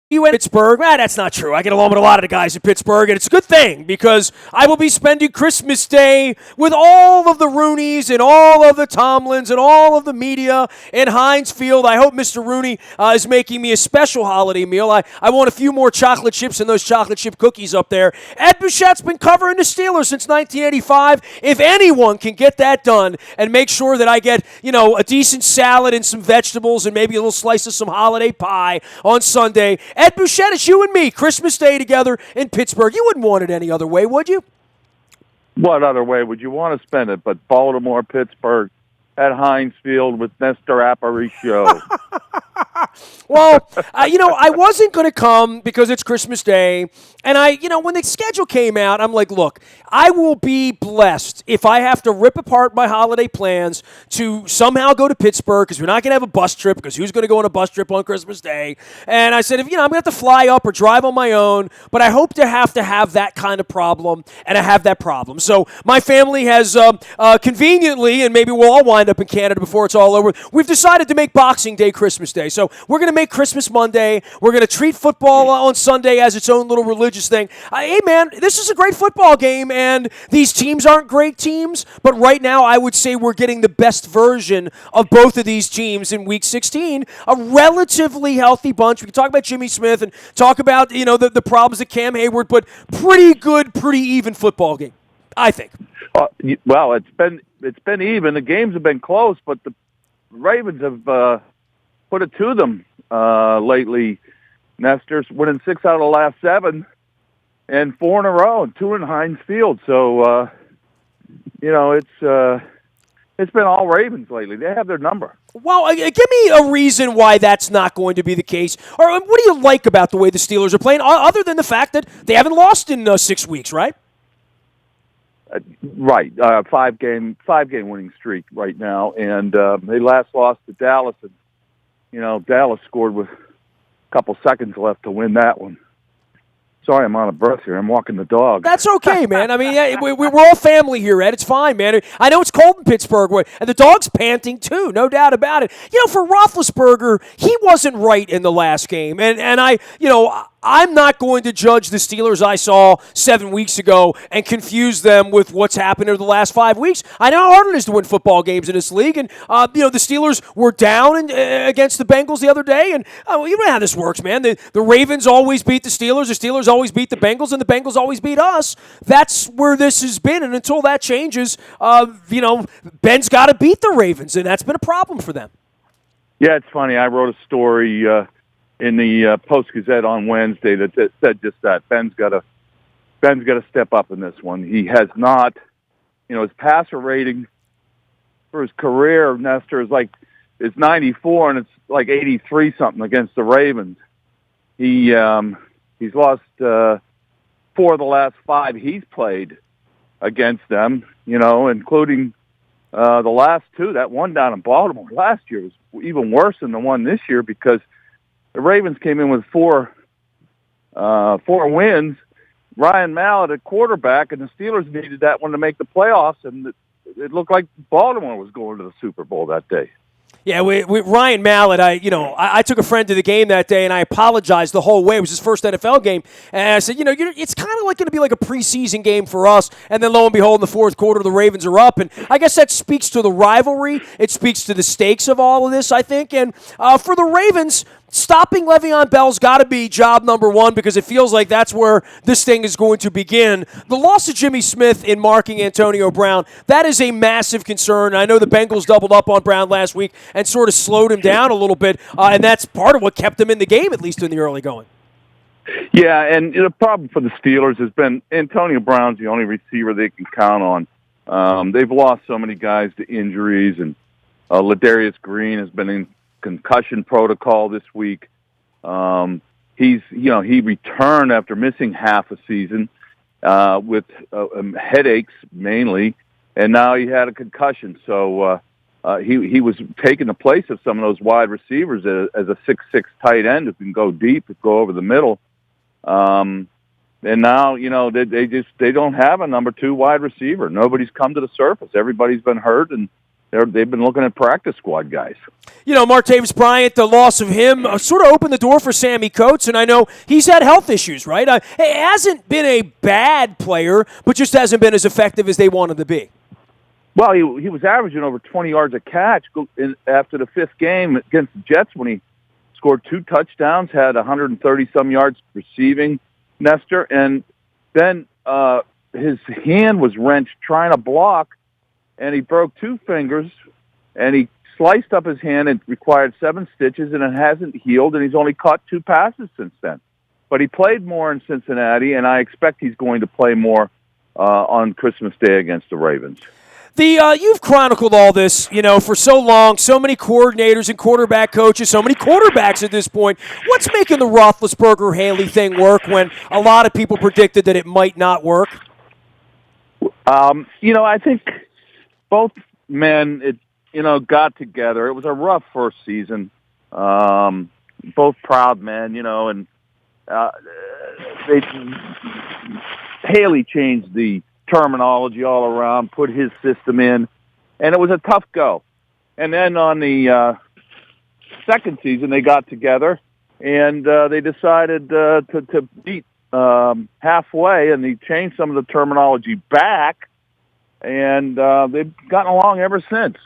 you in Pittsburgh. That's not true. I get along with a lot of the guys in Pittsburgh, and it's a good thing because I will be spending Christmas Day with all of the Rooneys and all of the Tomlins and all of the media in Heinz Field. I hope Mr. Rooney is making me a special holiday meal. I want a few more chocolate chips and those chocolate chip cookies up there. Ed Bouchette's been covering the Steelers since 1985. If anyone can get that done and make sure that I get, a decent salad and some vegetables and maybe a little slice of some holiday pie on Sunday, Ed Bouchette, it's you and me, Christmas Day together in Pittsburgh. You wouldn't want it any other way, would you? What other way would you want to spend it but Baltimore, Pittsburgh, at Heinz Field with Nestor Aparicio? Well, I wasn't going to come because it's Christmas Day. And when the schedule came out, I'm like, look, I will be blessed if I have to rip apart my holiday plans to somehow go to Pittsburgh because we're not going to have a bus trip because who's going to go on a bus trip on Christmas Day? And I said, I'm going to have to fly up or drive on my own, but I hope to have that kind of problem, and I have that problem. So my family has conveniently, and maybe we'll all wind up in Canada before it's all over, we've decided to make Boxing Day Christmas Day. So we're going to make Christmas Monday. We're going to treat football on Sunday as its own little religious thing. Hey, man, this is a great football game, and these teams aren't great teams, but right now I would say we're getting the best version of both of these teams in Week 16. A relatively healthy bunch. We can talk about Jimmy Smith and talk about, the problems of Cam Hayward, but pretty good, pretty even football game, I think. Well, it's been even. The games have been close, but the Ravens have put it to them lately. Nestor's winning 6 out of the last 7 and 4 in a row, and 2 in Heinz Field. So, it's been all Ravens lately. They have their number. Well, give me a reason why that's not going to be the case. Or what do you like about the way the Steelers are playing, other than the fact that they haven't lost in 6 weeks, right? Right, 5-game winning streak right now, and they last lost to Dallas, and Dallas scored with a couple seconds left to win that one. Sorry, I'm out of breath here. I'm walking the dog. That's okay, man. I mean, we're all family here, Ed. It's fine, man. I know it's cold in Pittsburgh, and the dog's panting too, no doubt about it. For Roethlisberger, he wasn't right in the last game, and I'm not going to judge the Steelers I saw 7 weeks ago and confuse them with what's happened over the last 5 weeks. I know how hard it is to win football games in this league, and the Steelers were down against the Bengals the other day, and you know how this works, man. The Ravens always beat the Steelers always beat the Bengals, and the Bengals always beat us. That's where this has been, and until that changes, Ben's got to beat the Ravens, and that's been a problem for them. Yeah, it's funny. I wrote a story in the Post-Gazette on Wednesday that said just that. Ben's got to step up in this one. He has not, his passer rating for his career, Nestor, is 94, and it's like 83 something against the Ravens. He's lost 4 of the last 5 he's played against them, including the last 2. That one down in Baltimore last year was even worse than the one this year because the Ravens came in with 4 wins. Ryan Mallett at quarterback, and the Steelers needed that one to make the playoffs, and it looked like Baltimore was going to the Super Bowl that day. Yeah, with Ryan Mallett, I took a friend to the game that day, and I apologized the whole way. It was his first NFL game, and I said, it's kind of like going to be like a preseason game for us. And then lo and behold, in the fourth quarter, the Ravens are up, and I guess that speaks to the rivalry. It speaks to the stakes of all of this, I think. And for the Ravens, stopping Le'Veon Bell's got to be job number 1 because it feels like that's where this thing is going to begin. The loss of Jimmy Smith in marking Antonio Brown, that is a massive concern. I know the Bengals doubled up on Brown last week and sort of slowed him down a little bit, and that's part of what kept him in the game, at least in the early going. Yeah, and the problem for the Steelers has been Antonio Brown's the only receiver they can count on. They've lost so many guys to injuries, and Ladarius Green has been in concussion protocol this week. He returned after missing half a season with headaches mainly, and now he had a concussion. So he was taking the place of some of those wide receivers as a 6'6" tight end who can go deep, go over the middle. And now they don't have a number 2 wide receiver. Nobody's come to the surface. Everybody's been hurt, and they've been looking at practice squad guys. You know, Martavis Bryant, the loss of him sort of opened the door for Sammy Coates, and I know he's had health issues, right? He hasn't been a bad player, but just hasn't been as effective as they wanted to be. Well, he was averaging over 20 yards a catch after the fifth game against the Jets when he scored 2 touchdowns, had 130-some yards receiving, Nestor, and then his hand was wrenched trying to block, and he broke 2 fingers, and he sliced up his hand and required 7 stitches, and it hasn't healed, and he's only caught 2 passes since then. But he played more in Cincinnati, and I expect he's going to play more on Christmas Day against the Ravens. You've chronicled all this, you know, for so long, so many coordinators and quarterback coaches, so many quarterbacks at this point. What's making the Roethlisberger-Haley thing work when a lot of people predicted that it might not work? You know, I think both men, got together. It was a rough first season. Both proud men, you know, and Haley changed the terminology all around, put his system in, and it was a tough go. And then on the second season, they got together, and they decided to meet halfway, and they changed some of the terminology back, and they've gotten along ever since.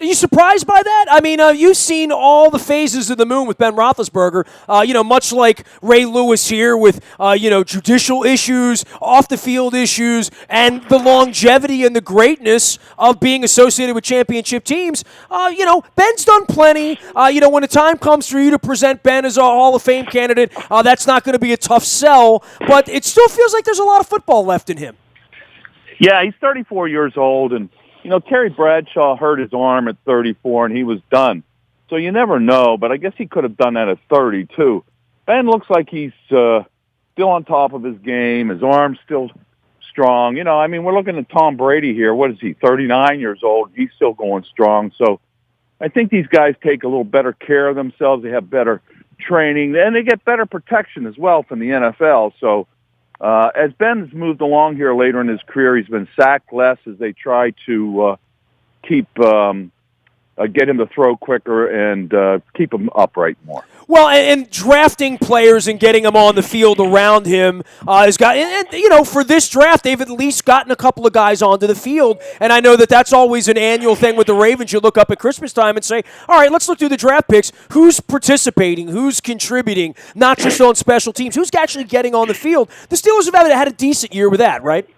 Are you surprised by that? I mean, you've seen all the phases of the moon with Ben Roethlisberger, much like Ray Lewis here with, judicial issues, off-the-field issues, and the longevity and the greatness of being associated with championship teams. Ben's done plenty. When the time comes for you to present Ben as a Hall of Fame candidate, that's not going to be a tough sell, but it still feels like there's a lot of football left in him. Yeah, he's 34 years old, and Terry Bradshaw hurt his arm at 34, and he was done. So you never know, but I guess he could have done that at 30, too. Ben looks like he's still on top of his game. His arm's still strong. We're looking at Tom Brady here. What is he, 39 years old? He's still going strong. So I think these guys take a little better care of themselves. They have better training, and they get better protection as well from the NFL. So as Ben's moved along here later in his career, he's been sacked less as they try to get him to throw quicker and keep him upright more. Well, and drafting players and getting them on the field around him has got. And for this draft, they've at least gotten a couple of guys onto the field. And I know that that's always an annual thing with the Ravens. You look up at Christmas time and say, all right, let's look through the draft picks. Who's participating? Who's contributing? Not just on special teams. Who's actually getting on the field? The Steelers have had a decent year with that, right?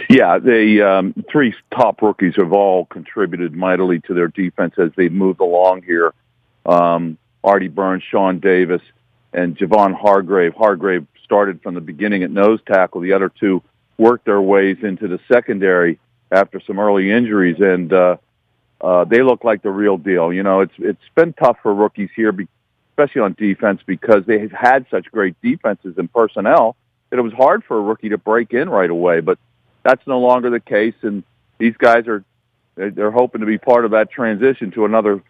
Yeah, the 3 top rookies have all contributed mightily to their defense as they've moved along here. Artie Burns, Sean Davis, and Javon Hargrave. Hargrave started from the beginning at nose tackle. The other 2 worked their ways into the secondary after some early injuries, and they look like the real deal. It's been tough for rookies here, especially on defense, because they've had such great defenses and personnel that it was hard for a rookie to break in right away. But that's no longer the case, and these guys they're hoping to be part of that transition to another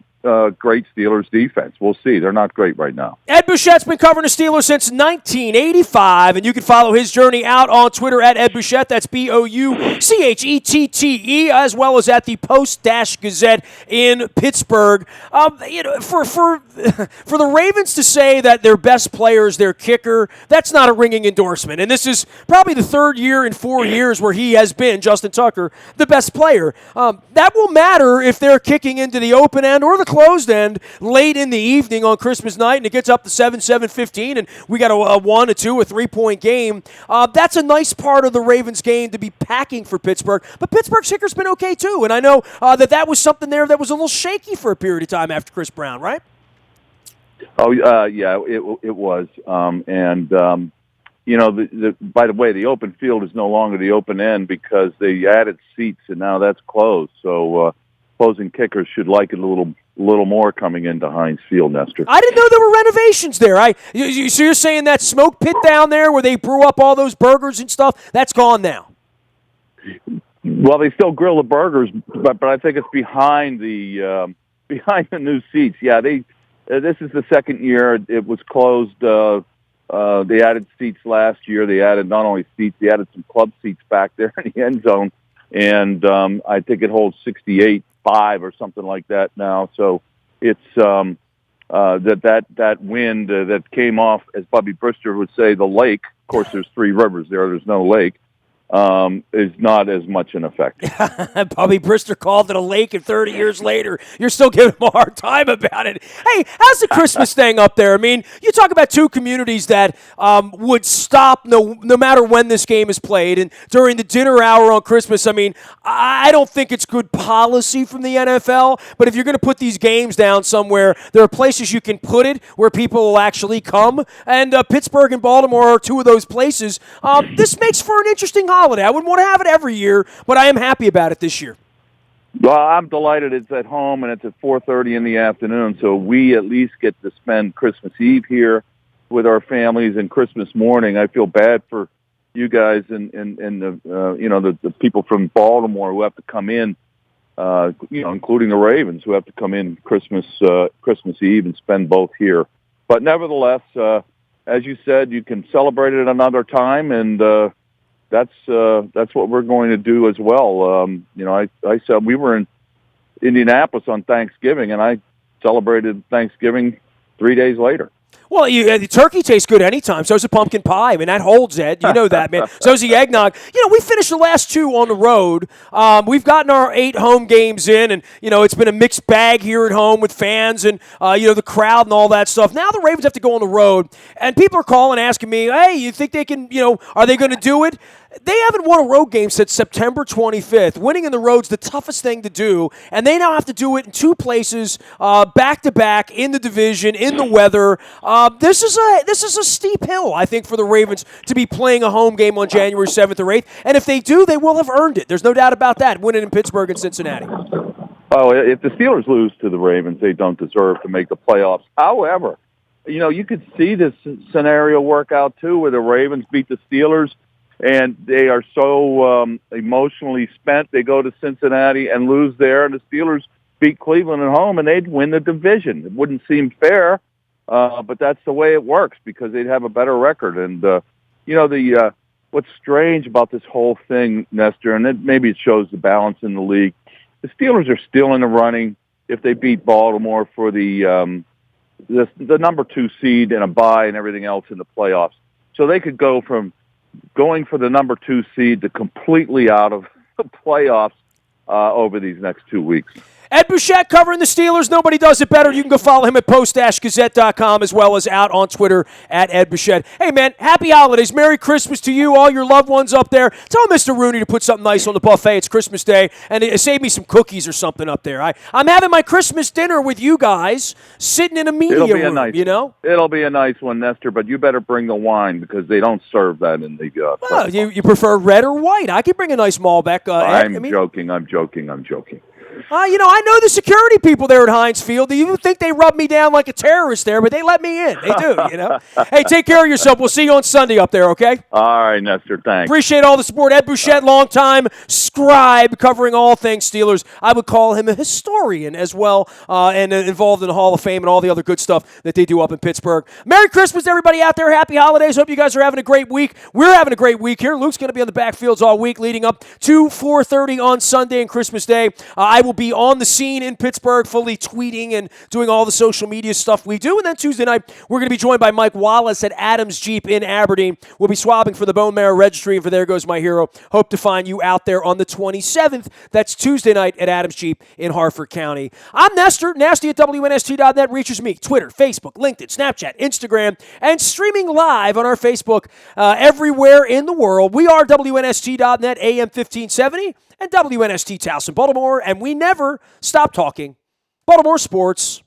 great Steelers defense. We'll see. They're not great right now. Ed Bouchette's been covering the Steelers since 1985, and you can follow his journey out on Twitter at Ed Bouchette. That's Bouchette, as well as at the Post-Gazette in Pittsburgh. For the Ravens to say that their best player is their kicker, that's not a ringing endorsement. And this is probably the 3rd year in 4 years where he has been, Justin Tucker, the best player. That will matter if they're kicking into the open end or the closed end late in the evening on Christmas night, and it gets up to 7-15, and we got a 1, a 2, a 3-point game. That's a nice part of the Ravens game to be packing for Pittsburgh. But Pittsburgh's kicker's been okay, too, and I know that was something there that was a little shaky for a period of time after Chris Brown, right? Oh, yeah, it was. By the way, the open field is no longer the open end because they added seats, and now that's closed. So opposing kickers should like it a little more coming into Heinz Field, Nestor. I didn't know there were renovations there. So you're saying that smoke pit down there where they brew up all those burgers and stuff, that's gone now? Well, they still grill the burgers, but I think it's behind the new seats. Yeah, this is the second year it was closed. They added seats last year. They added not only seats, they added some club seats back there in the end zone. and I think it holds 68.5 or something like that now. So it's that wind that came off, as Bobby Brister would say, the lake. Of course, there's three rivers there. There's no lake. Is not as much in effect. Bobby Brister called it a lake, and 30 years later, you're still giving him a hard time about it. Hey, how's the Christmas thing up there? I mean, you talk about two communities that would stop no matter when this game is played, and during the dinner hour on Christmas. I mean, I don't think it's good policy from the NFL, but if you're going to put these games down somewhere, there are places you can put it where people will actually come, and Pittsburgh and Baltimore are two of those places. This makes for an interesting holiday. I wouldn't want to have it every year, but I am happy about it this year. Well, I'm delighted it's at home, and it's at 4:30 in the afternoon, so we at least get to spend Christmas Eve here with our families and Christmas morning. I feel bad for you guys and the people from Baltimore who have to come in, including the Ravens, who have to come in Christmas Eve and spend both here. But nevertheless, as you said, you can celebrate it another time, and that's what we're going to do as well. I said we were in Indianapolis on Thanksgiving, and I celebrated Thanksgiving 3 days later. Well, the turkey tastes good anytime. So does the pumpkin pie. I mean, that holds, Ed. You know that, man. So does the eggnog. We finished the last two on the road. We've gotten our 8 home games in, and, it's been a mixed bag here at home with fans and, the crowd and all that stuff. Now the Ravens have to go on the road, and people are calling asking me, hey, you think they can, are they going to do it? They haven't won a road game since September 25th. Winning in the road's the toughest thing to do, and they now have to do it in 2 places, back-to-back, in the division, in the weather. This is a steep hill, I think, for the Ravens to be playing a home game on January 7th or 8th, and if they do, they will have earned it. There's no doubt about that, winning in Pittsburgh and Cincinnati. Oh, if the Steelers lose to the Ravens, they don't deserve to make the playoffs. However, you could see this scenario work out, too, where the Ravens beat the Steelers, and they are so emotionally spent. They go to Cincinnati and lose there, and the Steelers beat Cleveland at home, and they'd win the division. It wouldn't seem fair, but that's the way it works because they'd have a better record. And, what's strange about this whole thing, Nestor, and maybe it shows the balance in the league, the Steelers are still in the running if they beat Baltimore for the number 2 seed and a bye and everything else in the playoffs. So they could go from going for the number 2 seed to completely out of the playoffs over these next 2 weeks. Ed Bouchette covering the Steelers. Nobody does it better. You can go follow him at post-gazette.com as well as out on Twitter at Ed Bouchette. Hey, man, happy holidays. Merry Christmas to you, all your loved ones up there. Tell Mr. Rooney to put something nice on the buffet. It's Christmas Day, and save me some cookies or something up there. I'm having my Christmas dinner with you guys sitting in a media room, It'll be a nice one, Nestor, but you better bring the wine because they don't serve that in the well, you prefer red or white? I can bring a nice Malbec. I'm joking. I know the security people there at Heinz Field. You think they rub me down like a terrorist there, but they let me in. They do, Hey, take care of yourself. We'll see you on Sunday up there, okay? All right, Nestor, thanks. Appreciate all the support. Ed Bouchette, longtime scribe covering all things Steelers. I would call him a historian as well, and involved in the Hall of Fame and all the other good stuff that they do up in Pittsburgh. Merry Christmas to everybody out there. Happy holidays. Hope you guys are having a great week. We're having a great week here. Luke's going to be on the backfields all week leading up to 4:30 on Sunday and Christmas Day. I will be on the scene in Pittsburgh, fully tweeting and doing all the social media stuff we do. And then Tuesday night, we're going to be joined by Mike Wallace at Adams Jeep in Aberdeen. We'll be swabbing for the Bone Marrow Registry, and for There Goes My Hero. Hope to find you out there on the 27th. That's Tuesday night at Adams Jeep in Harford County. I'm Nestor, nasty at WNST.net. Reaches me, Twitter, Facebook, LinkedIn, Snapchat, Instagram, and streaming live on our Facebook everywhere in the world. We are WNST.net, AM 1570. And WNST Towson, Baltimore, and we never stop talking Baltimore sports.